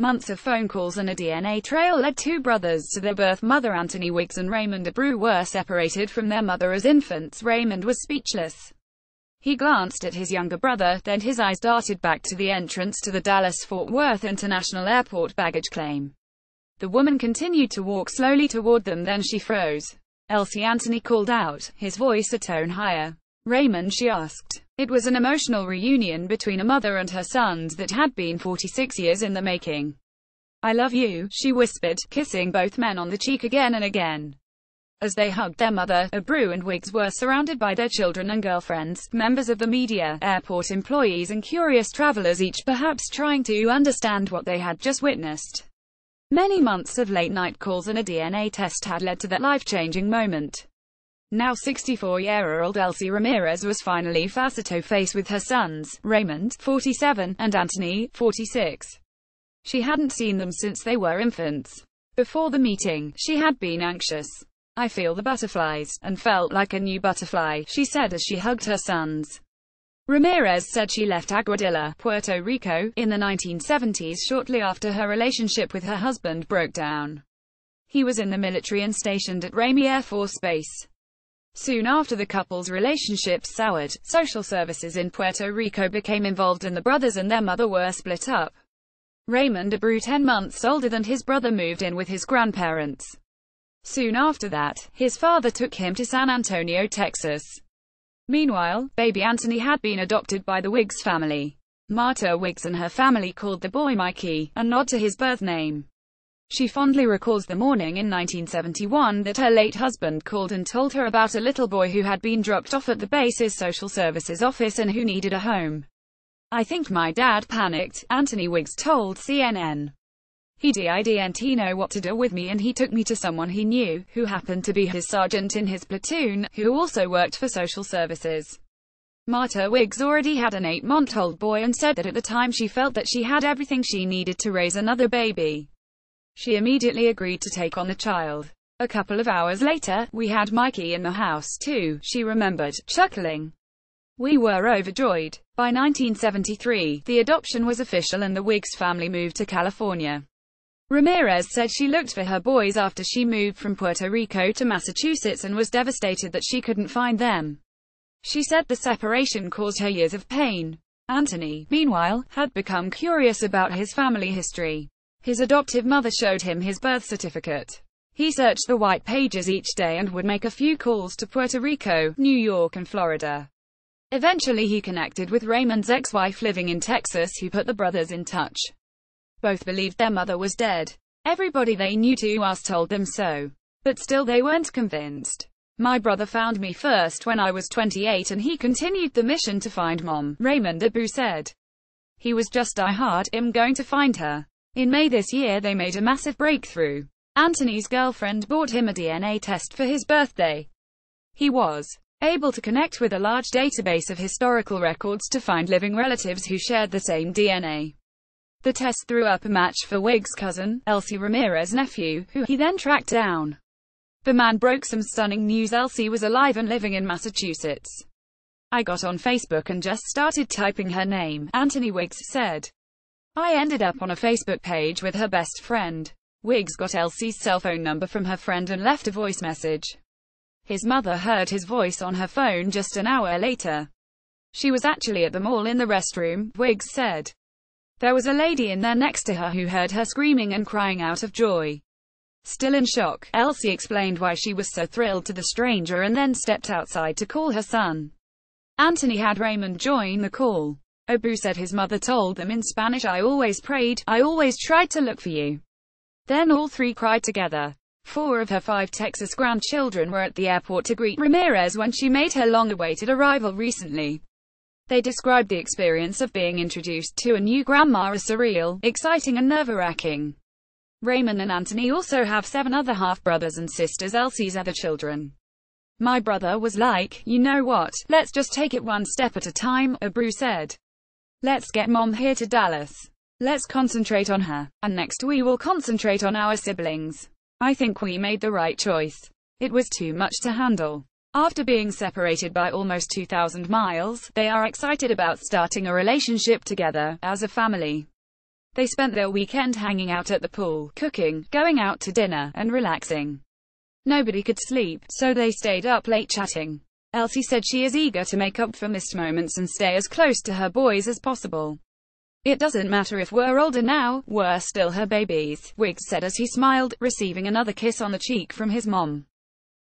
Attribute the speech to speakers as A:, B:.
A: Months of phone calls and a DNA trail led two brothers to their birth mother. Anthony Wiggs and Raymond Abreu were separated from their mother as infants. Raymond was speechless. He glanced at his younger brother, then his eyes darted back to the entrance to the Dallas-Fort Worth International Airport baggage claim. The woman continued to walk slowly toward them, then she froze. "Elsie," Anthony called out, his voice a tone higher. "Raymond?" she asked. It was an emotional reunion between a mother and her sons that had been 46 years in the making. "I love you," she whispered, kissing both men on the cheek again and again. As they hugged their mother, Abreu and Wiggs were surrounded by their children and girlfriends, members of the media, airport employees and curious travelers, each perhaps trying to understand what they had just witnessed. Many months of late-night calls and a DNA test had led to that life-changing moment. Now 64-year-old Elsie Ramirez was finally face-to-face with her sons, Raymond, 47, and Anthony, 46. She hadn't seen them since they were infants. Before the meeting, she had been anxious. "I feel the butterflies, and felt like a new butterfly," she said as she hugged her sons. Ramirez said she left Aguadilla, Puerto Rico, in the 1970s shortly after her relationship with her husband broke down. He was in the military and stationed at Ramey Air Force Base. Soon after the couple's relationship soured, social services in Puerto Rico became involved and the brothers and their mother were split up. Raymond Abreu, 10 months older than his brother, moved in with his grandparents. Soon after that, his father took him to San Antonio, Texas. Meanwhile, baby Anthony had been adopted by the Wiggs family. Marta Wiggs and her family called the boy Mikey, a nod to his birth name. She fondly recalls the morning in 1971 that her late husband called and told her about a little boy who had been dropped off at the base's social services office and who needed a home. "I think my dad panicked," Anthony Wiggs told CNN. "He didn't know what to do with me and he took me to someone he knew, who happened to be his sergeant in his platoon, who also worked for social services." Marta Wiggs already had an 8-month-old boy and said that at the time she felt that she had everything she needed to raise another baby. She immediately agreed to take on the child. "A couple of hours later, we had Mikey in the house too," she remembered, chuckling. "We were overjoyed." By 1973, the adoption was official and the Wiggs family moved to California. Ramirez said she looked for her boys after she moved from Puerto Rico to Massachusetts and was devastated that she couldn't find them. She said the separation caused her years of pain. Anthony, meanwhile, had become curious about his family history. His adoptive mother showed him his birth certificate. He searched the white pages each day and would make a few calls to Puerto Rico, New York and Florida. Eventually he connected with Raymond's ex-wife living in Texas, who put the brothers in touch. Both believed their mother was dead. Everybody they knew to us told them so. But still they weren't convinced. "My brother found me first when I was 28 and he continued the mission to find Mom," Raymond Abreu said. "He was just die-hard, I'm going to find her." In May this year they made a massive breakthrough. Anthony's girlfriend bought him a DNA test for his birthday. He was able to connect with a large database of historical records to find living relatives who shared the same DNA. The test threw up a match for Wiggs' cousin, Elsie Ramirez's nephew, who he then tracked down. The man broke some stunning news: Elsie was alive and living in Massachusetts. "I got on Facebook and just started typing her name," Anthony Wiggs said. "I ended up on a Facebook page with her best friend." Wiggs got Elsie's cell phone number from her friend and left a voice message. His mother heard his voice on her phone just an hour later. "She was actually at the mall in the restroom," Wiggs said. "There was a lady in there next to her who heard her screaming and crying out of joy." Still in shock, Elsie explained why she was so thrilled to the stranger and then stepped outside to call her son. Anthony had Raymond join the call. Abreu said his mother told them in Spanish, "I always prayed, I always tried to look for you." Then all three cried together. 4 of her 5 Texas grandchildren were at the airport to greet Ramirez when she made her long-awaited arrival recently. They described the experience of being introduced to a new grandma as surreal, exciting and nerve-wracking. Raymond and Anthony also have 7 other half-brothers and sisters, Elsie's other children. "My brother was like, you know what, let's just take it one step at a time," Abreu said. "Let's get Mom here to Dallas. Let's concentrate on her. And next we will concentrate on our siblings. I think we made the right choice. It was too much to handle." After being separated by almost 2,000 miles, they are excited about starting a relationship together, as a family. They spent their weekend hanging out at the pool, cooking, going out to dinner, and relaxing. Nobody could sleep, so they stayed up late chatting. Elsie said she is eager to make up for missed moments and stay as close to her boys as possible. It doesn't matter if we're older now, we're still her babies, Wiggs said as he smiled, receiving another kiss on the cheek from his mom.